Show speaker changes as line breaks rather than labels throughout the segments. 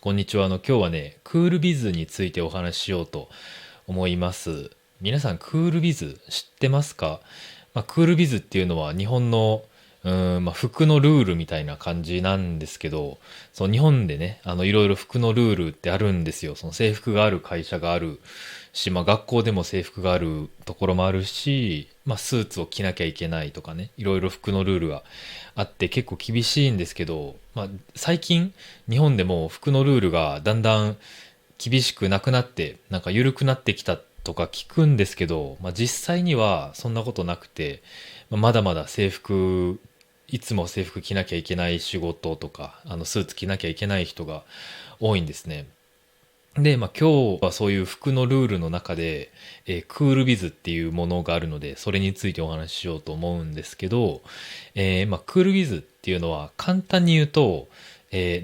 こんにちは。今日はね、クールビズについてお話ししようと思います。皆さん、クールビズ知ってますか？クールビズっていうのは日本の、服のルールみたいな感じなんですけど、その日本でね、いろいろ服のルールってあるんですよ。その制服がある会社があるし、学校でも制服があるところもあるし、スーツを着なきゃいけないとかね、いろいろ服のルールがあって結構厳しいんですけど、最近日本でも服のルールがだんだん厳しくなくなって、なんか緩くなってきたとか聞くんですけど、実際にはそんなことなくて、まだまだ制服、いつも制服着なきゃいけない仕事とか、スーツ着なきゃいけない人が多いんですね。で、今日はそういう服のルールの中で、クールビズっていうものがあるので、それについてお話ししようと思うんですけど、クールビズっていうのは簡単に言うと、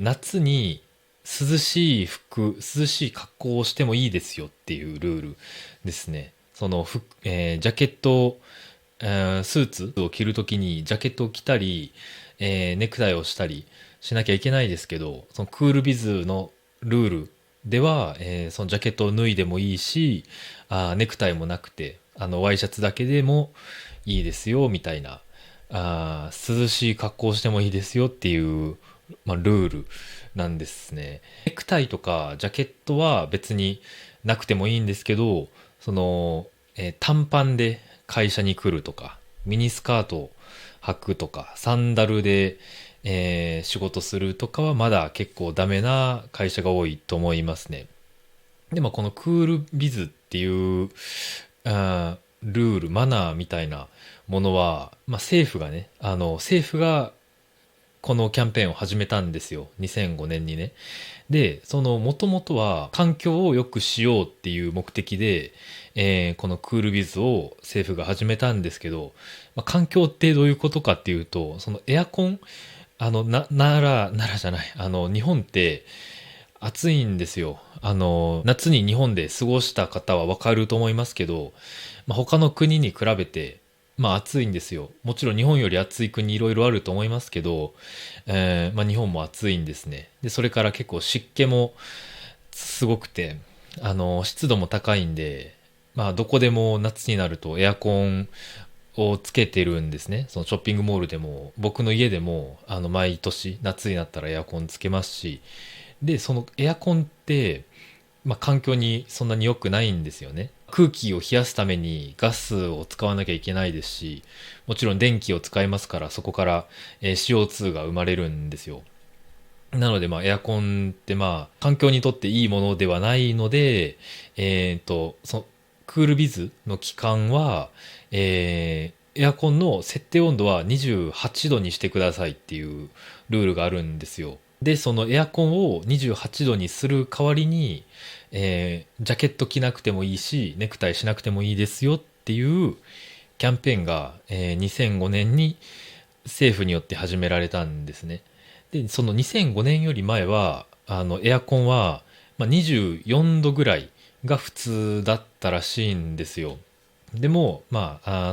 夏に涼しい服、涼しい格好をしてもいいですよっていうルールですね。その服、ジャケット、スーツを着るときにジャケットを着たり、ネクタイをしたりしなきゃいけないですけど、そのクールビズのルールでは、そのジャケットを脱いでもいいし、ネクタイもなくて、ワイシャツだけでもいいですよ、みたいな、涼しい格好をしてもいいですよっていう、ルールなんですね。ネクタイとかジャケットは別になくてもいいんですけど、その、短パンで会社に来るとか、ミニスカートを履くとか、サンダルで、仕事するとかはまだ結構ダメな会社が多いと思いますね。でもこのクールビズっていうルール、マナーみたいなものは、政府がね、政府がこのキャンペーンを始めたんですよ。2005年にね。で、その元々は環境を良くしようっていう目的で、このクールビズを政府が始めたんですけど、環境ってどういうことかっていうと、そのエアコン、奈良じゃない、日本って暑いんですよ。夏に日本で過ごした方はわかると思いますけど、他の国に比べて、暑いんですよ。もちろん日本より暑い国いろいろあると思いますけど、日本も暑いんですね。で、それから結構湿気もすごくて、湿度も高いんで、どこでも夏になるとエアコンをつけてるんですね。そのショッピングモールでも、僕の家でも、毎年夏になったらエアコンつけますし、で、そのエアコンって、環境にそんなに良くないんですよね。空気を冷やすためにガスを使わなきゃいけないですし、もちろん電気を使いますから、そこから、CO2 が生まれるんですよ。なので、エアコンって環境にとっていいものではないので、その、クールビズの期間は、エアコンの設定温度は28度にしてくださいっていうルールがあるんですよ。で、そのエアコンを28度にする代わりに、ジャケット着なくてもいいし、ネクタイしなくてもいいですよっていうキャンペーンが、2005年に政府によって始められたんですね。で、その2005年より前は、エアコンは、24度ぐらいが普通だったらしいんですよ。でも、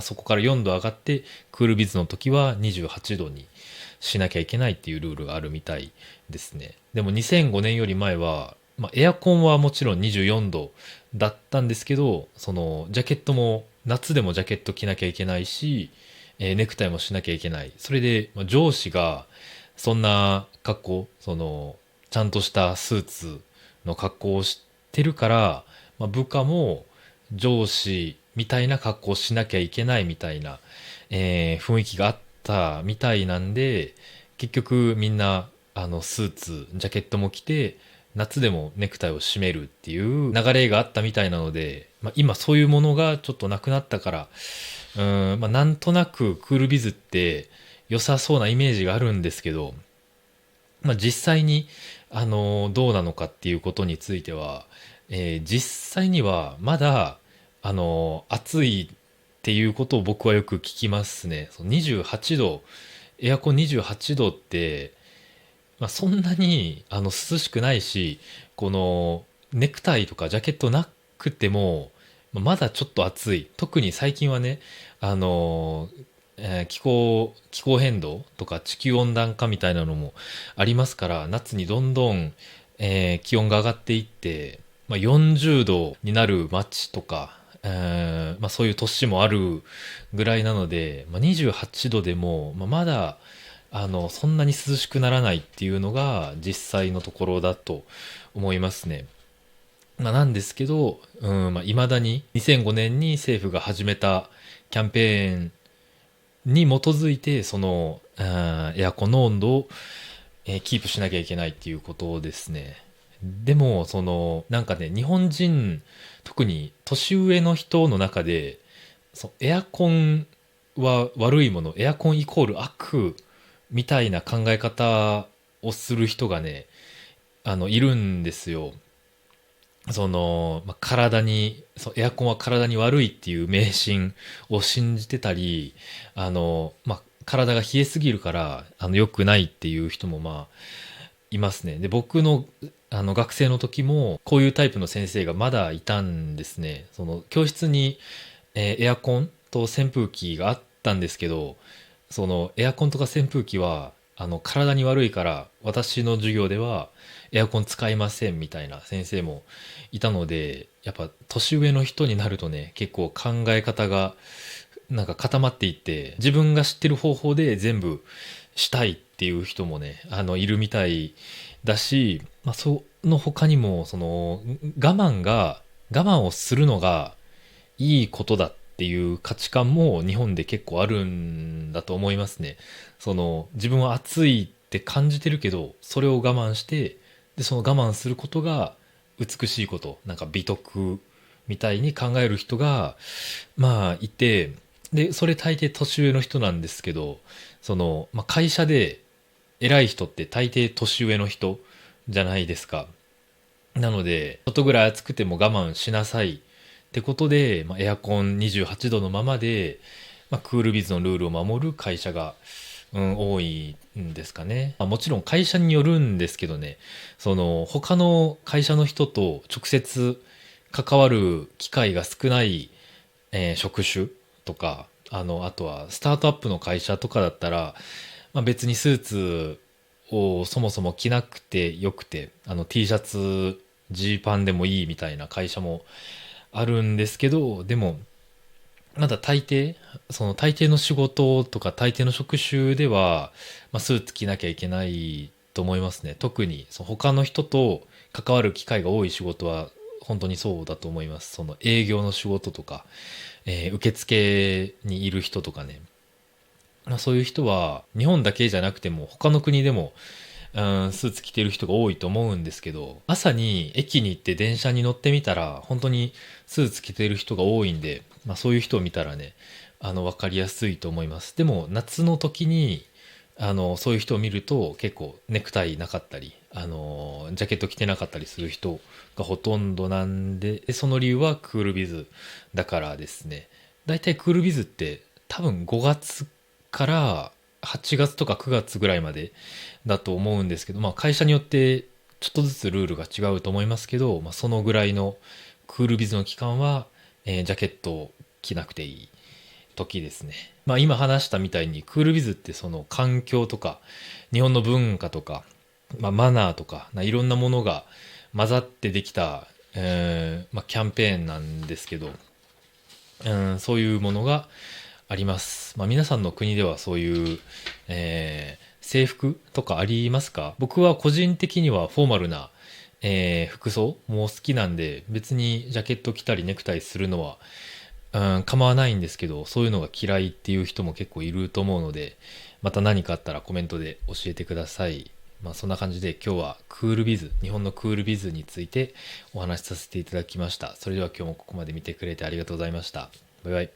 そこから4度上がって、クールビズの時は28度にしなきゃいけないっていうルールがあるみたいですね。でも2005年より前は、エアコンはもちろん24度だったんですけど、その、ジャケットも、夏でもジャケット着なきゃいけないし、ネクタイもしなきゃいけない。それで、上司が、そんな格好、その、ちゃんとしたスーツの格好をしてるから、部下も上司みたいな格好をしなきゃいけないみたいな、雰囲気があったみたいなんで、結局みんな、スーツ、ジャケットも着て、夏でもネクタイを締めるっていう流れがあったみたいなので、今そういうものがちょっとなくなったから、なんとなくクールビズって良さそうなイメージがあるんですけど、実際に、どうなのかっていうことについては、実際にはまだ、暑いっていうことを僕はよく聞きますね。その28度、エアコン28度って、そんなに涼しくないし、このネクタイとかジャケットなくても、まだちょっと暑い。特に最近はね、あの、気候変動とか地球温暖化みたいなのもありますから、夏にどんどん気温が上がっていって、40度になる街とか、そういう年もあるぐらいなので、28度でも、まだそんなに涼しくならないっていうのが実際のところだと思いますね。なんですけど、未だに2005年に政府が始めたキャンペーンに基づいて、エアコンの温度を、キープしなきゃいけないっていうことですね。でも、なんかね、日本人、特に年上の人の中で、エアコンは悪いもの、エアコンイコール悪みたいな考え方をする人がね、いるんですよ。体に、エアコンは体に悪いっていう迷信を信じてたり、体が冷えすぎるから、良くないっていう人もいますね。で、僕の、学生の時も、こういうタイプの先生がまだいたんですね。教室に、エアコンと扇風機があったんですけど、エアコンとか扇風機は、体に悪いから、私の授業では、エアコン使いませんみたいな先生もいたので、やっぱ年上の人になるとね、結構考え方がなんか固まっていって、自分が知ってる方法で全部したいっていう人もね、いるみたいだし、その他にも、我慢をするのがいいことだっていう価値観も日本で結構あるんだと思いますね。自分は暑いって感じてるけど、それを我慢して、で、その我慢することが美しいこと、なんか美徳みたいに考える人が、いて、で、それ大抵年上の人なんですけど、会社で偉い人って大抵年上の人じゃないですか。なので、ちょっとぐらい暑くても我慢しなさいってことで、エアコン28度のままで、クールビズのルールを守る会社が、多いんですかね。もちろん会社によるんですけどね、他の会社の人と直接関わる機会が少ない、職種とか、あとはスタートアップの会社とかだったら、別にスーツをそもそも着なくてよくて、T シャツ、ジーパンでもいいみたいな会社もあるんですけど、でも、まだ大抵の仕事とか大抵の職種では、スーツ着なきゃいけないと思いますね。特に、他の人と関わる機会が多い仕事は、本当にそうだと思います。営業の仕事とか、受付にいる人とかね。そういう人は、日本だけじゃなくても、他の国でも、スーツ着てる人が多いと思うんですけど、朝に駅に行って電車に乗ってみたら、本当にスーツ着てる人が多いんで、そういう人を見たらね、わかりやすいと思います。でも、夏の時に、そういう人を見ると、結構ネクタイなかったり、ジャケット着てなかったりする人がほとんどなんで、その理由はクールビズだからですね。だいたいクールビズって多分5月から8月とか9月ぐらいまでだと思うんですけど、会社によってちょっとずつルールが違うと思いますけど、そのぐらいのクールビズの期間は、ジャケットを着なくていい時ですね。今話したみたいにクールビズってその環境とか日本の文化とか、マナーとかいろんなものが混ざってできた、キャンペーンなんですけど、そういうものがあります。皆さんの国ではそういう、制服とかありますか？僕は個人的にはフォーマルな、服装も好きなんで、別にジャケット着たりネクタイするのは、構わないんですけど、そういうのが嫌いっていう人も結構いると思うので、また何かあったらコメントで教えてください。そんな感じで今日はクールビズ、日本のクールビズについてお話しさせていただきました。それでは今日もここまで見てくれてありがとうございました。バイバイ。